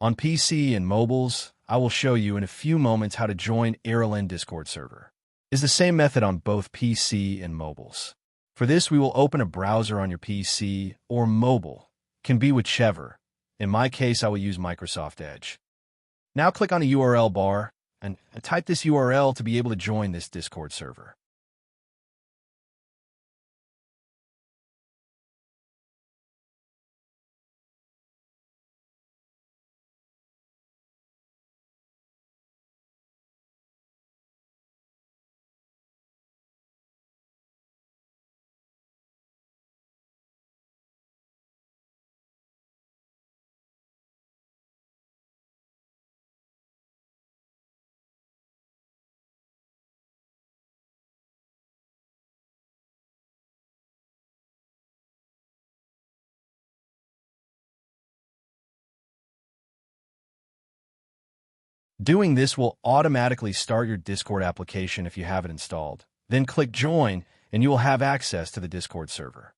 On PC and mobiles, I will show you in a few moments how to join Eralend Discord server. It's the same method on both PC and mobiles. For this, we will open a browser on your PC or mobile, can be whichever. In my case, I will use Microsoft Edge. Now click on the URL bar and type this URL to be able to join this Discord server. Doing this will automatically start your Discord application if you have it installed. Then click Join, and you will have access to the Discord server.